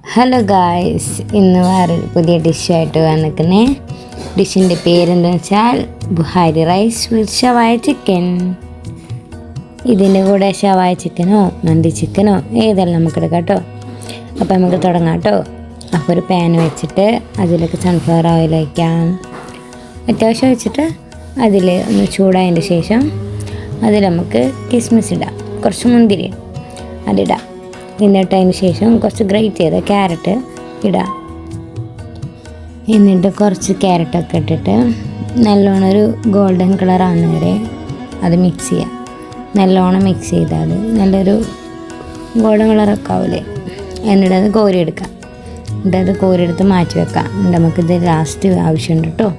Hello guys, ഇന്ന് വേറൊരു പുതിയ ഡിഷായിട്ട് വന്നിരിക്കുന്നേ. ഡിഷിൻ്റെ പേരെന്താണെന്ന് വെച്ചാൽ ബുഹാരി റൈസ് വിത്ത് ഷവായ ചിക്കൻ. ഇതിൻ്റെ കൂടെ ഷവായ ചിക്കനോ മന്തി ചിക്കനോ ഏതെല്ലാം നമുക്കെടുക്കാം കേട്ടോ. അപ്പോൾ നമുക്ക് തുടങ്ങാം കേട്ടോ. അപ്പോൾ ഒരു പാൻ വെച്ചിട്ട് അതിലേക്ക് സൺഫ്ലവർ ഓയിൽ വയ്ക്കാം. അത്യാവശ്യം വെച്ചിട്ട് അതിൽ ഒന്ന് ചൂടായതിൻ്റെ ശേഷം അതിൽ നമുക്ക് കിസ്മിസ് ഇടാം, കുറച്ച് മുന്തിരി അതിടാം. എന്നിട്ടതിന് ശേഷം കുറച്ച് ഗ്രേറ്റ് ചെയ്ത ക്യാരറ്റ് ഇടാം. എന്നിട്ട് കുറച്ച് ക്യാരറ്റൊക്കെ ഇട്ടിട്ട് നല്ലോണം ഒരു ഗോൾഡൻ കളർ ആവുന്ന വരെ അത് മിക്സ് ചെയ്യാം. നല്ലോണം മിക്സ് ചെയ്താൽ നല്ലൊരു ഗോൾഡൻ കളറൊക്കെ ആവില്ലേ. എന്നിട്ട് അത് കോരിയെടുക്കാം. എന്നിട്ട് അത് കോരിയെടുത്ത് മാറ്റി വെക്കാം. എന്നിട്ട് നമുക്കിത് ലാസ്റ്റ് ആവശ്യമുണ്ട് കേട്ടോ.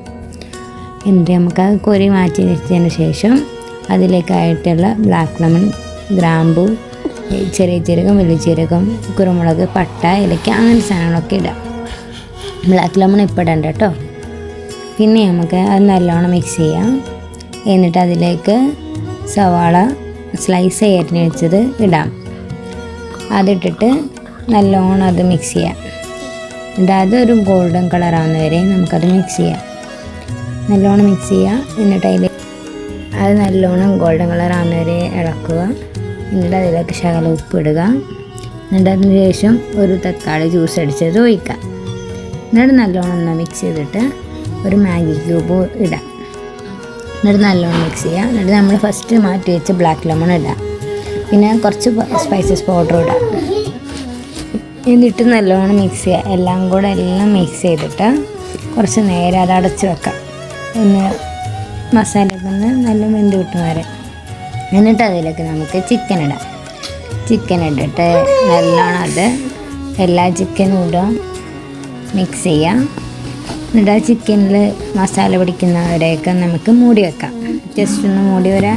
എന്നിട്ട് നമുക്കത് കോരി മാറ്റി വെച്ചതിന് ശേഷം അതിലേക്കായിട്ടുള്ള ബ്ലാക്ക് ലെമൺ, ഗ്രാമ്പൂ, ചെറിയ ജീരകം, വലിയ ജീരകം, കുരുമുളക്, പട്ട, ഇലയ്ക്ക, അങ്ങനത്തെ സാധനങ്ങളൊക്കെ ഇടാം. ബ്ലാക്ക് ലെമൺ ഇപ്പോൾ ഇടണ്ട കേട്ടോ. പിന്നെ നമുക്ക് അത് നല്ലോണം മിക്സ് ചെയ്യാം. എന്നിട്ട് അതിലേക്ക് സവാള സ്ലൈസ് അരിഞ്ഞ് വെച്ചത് ഇടാം. അതിട്ടിട്ട് നല്ലോണം അത് മിക്സ് ചെയ്യാം. എന്നിട്ട് അതൊരു ഗോൾഡൻ കളറാവുന്ന വരെ നമുക്കത് മിക്സ് ചെയ്യാം. നല്ലോണം മിക്സ് ചെയ്യുക. എന്നിട്ട് അത് നല്ലോണം ഗോൾഡൻ കളറാവുന്ന വരെ ഇളക്കുക. എന്നിട്ട് അതിലേക്ക് ശകലം ഉപ്പിടുക. എന്നിട്ട് അതിന് ശേഷം ഒരു തക്കാളി ജ്യൂസ് അടിച്ചത് ഒഴിക്കുക. എന്നിട്ട് നല്ലോണം ഒന്ന് മിക്സ് ചെയ്തിട്ട് ഒരു മാഗി ക്യൂബ് ഇടാം. എന്നിട്ട് നല്ലോണം മിക്സ് ചെയ്യുക. എന്നിട്ട് നമ്മൾ ഫസ്റ്റ് മാറ്റി വെച്ച് ബ്ലാക്ക് ലെമൺ ഇടാം. പിന്നെ കുറച്ച് സ്പൈസസ് പൗഡർ ഇടാം. എന്നിട്ട് നല്ലോണം മിക്സ് ചെയ്യുക. എല്ലാം മിക്സ് ചെയ്തിട്ട് കുറച്ച് നേരം അത് അടച്ച് വെക്കാം. ഒന്ന് മസാലയൊക്കെ ഒന്ന് നല്ല വെന്ത് കിട്ടുന്ന വരെ. എന്നിട്ട് അതിലേക്ക് നമുക്ക് ചിക്കൻ ഇടാം. ചിക്കൻ ഇട്ടിട്ട് നല്ലോണം അത് എല്ലാ ചിക്കനും ഇടുക, മിക്സ് ചെയ്യാം. എന്നിട്ട് ആ ചിക്കനിൽ മസാല പിടിക്കുന്നവരെയൊക്കെ നമുക്ക് മൂടി വെക്കാം. ജസ്റ്റ് ഒന്ന് മൂടി ഒരു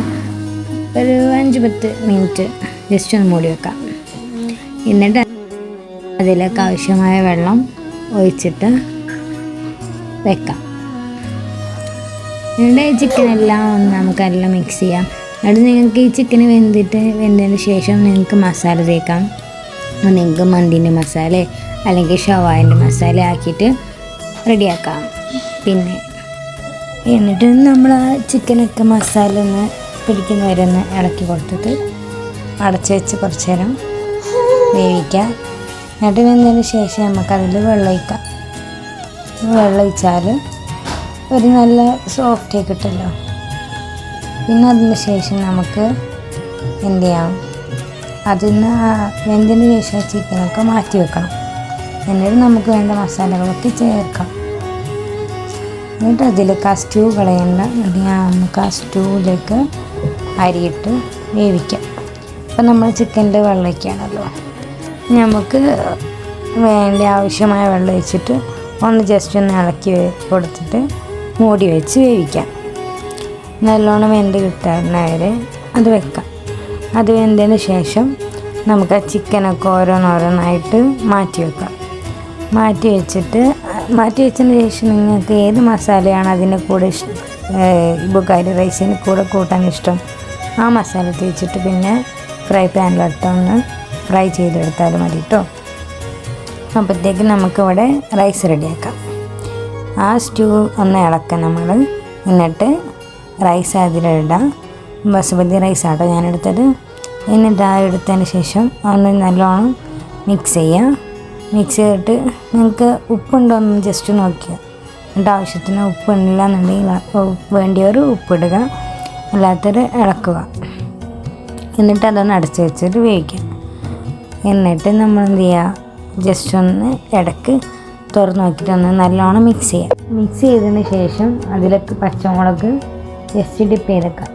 5-10 മിനിറ്റ് ജസ്റ്റ് ഒന്ന് മൂടി വെക്കാം. എന്നിട്ട് അതിലേക്ക് ആവശ്യമായ വെള്ളം ഒഴിച്ചിട്ട് വെക്കാം. എന്നിട്ട് ചിക്കനെല്ലാം ഒന്ന് നമുക്കെല്ലാം മിക്സ് ചെയ്യാം. എന്നിട്ട് നിങ്ങൾക്ക് ഈ ചിക്കന് വെന്തതിന് ശേഷം നിങ്ങൾക്ക് മസാല തേക്കാം. നിങ്ങൾക്ക് മന്തിൻ്റെ മസാല അല്ലെങ്കിൽ ഷവായൻ്റെ മസാല ആക്കിയിട്ട് റെഡിയാക്കാം. പിന്നെ എന്നിട്ട് നമ്മൾ ആ ചിക്കനൊക്കെ മസാല ഒന്ന് പിടിക്കുന്നവരൊന്ന് ഇളക്കി കൊടുത്തിട്ട് അടച്ച് വെച്ച് കുറച്ച് നേരം വേവിക്കാം. എന്നിട്ട് വെന്തതിന് ശേഷം നമുക്കതിൽ വെള്ളം ഒഴിക്കാം. വെള്ളം ഒഴിച്ചാൽ ഒരു നല്ല സോഫ്റ്റ് കിട്ടുമല്ലോ. പിന്നെ അതിന് ശേഷം നമുക്ക് എന്ത് ചെയ്യാം, അതിന് വെന്തതിന് ശേഷം ചിക്കനൊക്കെ മാറ്റി വെക്കണം. എന്നിട്ട് നമുക്ക് വേണ്ട മസാലകളൊക്കെ ചേർക്കാം. എന്നിട്ട് അതിലേക്ക് ആ സ്റ്റൂ കളയേണ്ട. നമുക്ക് ആ സ്റ്റൂവിലേക്ക് അരിയിട്ട് വേവിക്കാം. അപ്പം നമ്മൾ ചിക്കൻ്റെ വെള്ളമൊക്കെയാണല്ലോ, നമുക്ക് വേണ്ട ആവശ്യമായ വെള്ളം ഒഴിച്ചിട്ട് ഒന്ന് ജസ്റ്റ് ഒന്ന് ഇളക്കി കൊടുത്തിട്ട് മൂടി വെച്ച് വേവിക്കാം. നല്ലോണം വെന്ത് കിട്ടുന്നവരെ അത് വെക്കാം. അത് വെന്തതിന് ശേഷം നമുക്ക് ആ ചിക്കനൊക്കെ ഓരോന്നോരോന്നായിട്ട് മാറ്റി വെക്കാം. മാറ്റി വെച്ചതിന് ശേഷം നിങ്ങൾക്ക് ഏത് മസാലയാണ് അതിൻ്റെ കൂടെ ബുഹാരി റൈസിന് കൂടെ കൂട്ടാൻ ഇഷ്ടം, ആ മസാല തേച്ചിട്ട് പിന്നെ ഫ്രൈ പാനിലിട്ടൊന്ന് ഫ്രൈ ചെയ്തെടുത്താലും മതി കേട്ടോ. അപ്പോഴത്തേക്ക് നമുക്കിവിടെ റൈസ് റെഡിയാക്കാം. ആ സ്റ്റൂ ഒന്ന് ഇളക്കാം നമ്മൾ. എന്നിട്ട് റൈസ് അതിലിടാം. ബസുമതി റൈസാട്ടോ ഞാനെടുത്തത്. എന്നിട്ട് ആ എടുത്തതിന് ശേഷം ഒന്ന് നല്ലോണം മിക്സ് ചെയ്യാം. മിക്സ് ചെയ്തിട്ട് നിങ്ങൾക്ക് ഉപ്പുണ്ടോയെന്ന് ജസ്റ്റ് നോക്കുക. എന്നിട്ട് ആവശ്യത്തിന് ഉപ്പില്ല എന്നുണ്ടെങ്കിൽ വേണ്ടിയവർ ഉപ്പിടുക, അല്ലാത്തവർ ഇളക്കുക. എന്നിട്ട് അതൊന്ന് അടച്ച് വെച്ചിട്ട് വേവിക്കാം. എന്നിട്ട് നമ്മൾ എന്ത് ചെയ്യുക, ജസ്റ്റ് ഒന്ന് ഇടയ്ക്ക് തുറന്ന് നോക്കിയിട്ട് ഒന്ന് നല്ലോണം മിക്സ് ചെയ്യാം. മിക്സ് ചെയ്തതിന് ശേഷം അതിലേക്ക് പച്ചമുളക് ജസ്റ്റ് ഡിപ്പ് ചെയ്തേക്കാം.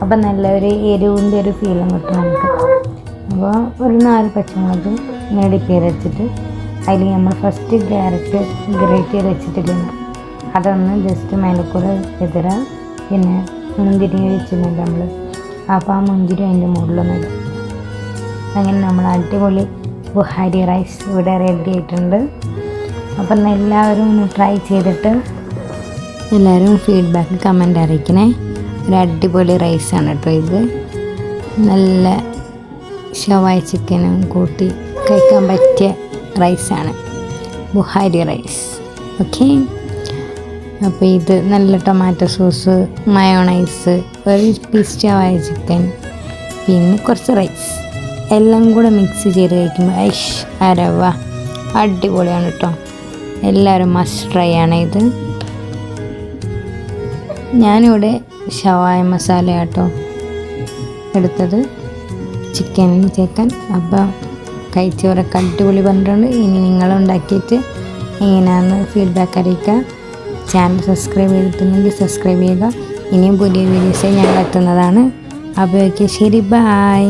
അപ്പം നല്ലൊരു എരിവിൻ്റെ ഒരു ഫീലും കിട്ടും നമുക്ക്. അപ്പോൾ ഒരു 4 പച്ചമുളക് ഇങ്ങനെ ഡിപ്പ് ചെയ്ത് വെച്ചിട്ട് അതിൽ നമ്മൾ ഫസ്റ്റ് ക്യാരറ്റ് ഗ്രേറ്റ് ചെയ്ത് വെച്ചിട്ടില്ല, അതൊന്ന് ജസ്റ്റ് മേലക്കൂടെ എതിരാ. പിന്നെ മുന്തിരി വെച്ചിട്ടുണ്ട് നമ്മൾ, അപ്പോൾ ആ മുന്തിരി അതിൻ്റെ മുകളിലൊന്നും. അങ്ങനെ നമ്മൾ അടിപൊളി ബുഹാരി റൈസ് ഇവിടെ റെഡി ആയിട്ടുണ്ട്. അപ്പം എല്ലാവരും ഒന്ന് ട്രൈ ചെയ്തിട്ട് എല്ലാവരും ഫീഡ്ബാക്ക് കമൻ്റ് അറിയിക്കണേ. ഒരു അടിപൊളി റൈസാണ് കേട്ടോ ഇത്. നല്ല ഷവായ ചിക്കനും കൂട്ടി കഴിക്കാൻ പറ്റിയ റൈസാണ്, ബുഹാരി റൈസ്. ഓക്കെ, അപ്പോൾ ഇത് നല്ല ടൊമാറ്റോ സോസ്, മയോണൈസ്, ഒരു പീസ് ഷവായ ചിക്കൻ, പിന്നെ കുറച്ച് റൈസ് എല്ലാം കൂടെ മിക്സ് ചെയ്ത് കഴിക്കുമ്പോൾ അരവ അടിപൊളിയാണ് കേട്ടോ. എല്ലാവരും മസ്റ്റ് ട്രൈ ആണ് ഇത്. ഞാനിവിടെ ഷവായ മസാല കേട്ടോ എടുത്തത് ചിക്കനിൽ ചേർക്കാൻ. അപ്പോൾ കഴിച്ചവരൊക്കെ അടിപൊളി പറഞ്ഞിട്ടുണ്ട്. ഇനി നിങ്ങളുണ്ടാക്കിയിട്ട് എങ്ങനെയാണെന്ന് ഫീഡ്ബാക്ക് അറിയിക്കുക. ചാനൽ സബ്സ്ക്രൈബ് ചെയ്തിട്ടുണ്ടെങ്കിൽ സബ്സ്ക്രൈബ് ചെയ്യുക. ഇനിയും പുതിയ വീഡിയോസ് ഞങ്ങൾ എത്തുന്നതാണ്. അപ്പോൾ ഓക്കെ, ശരി, ബൈ.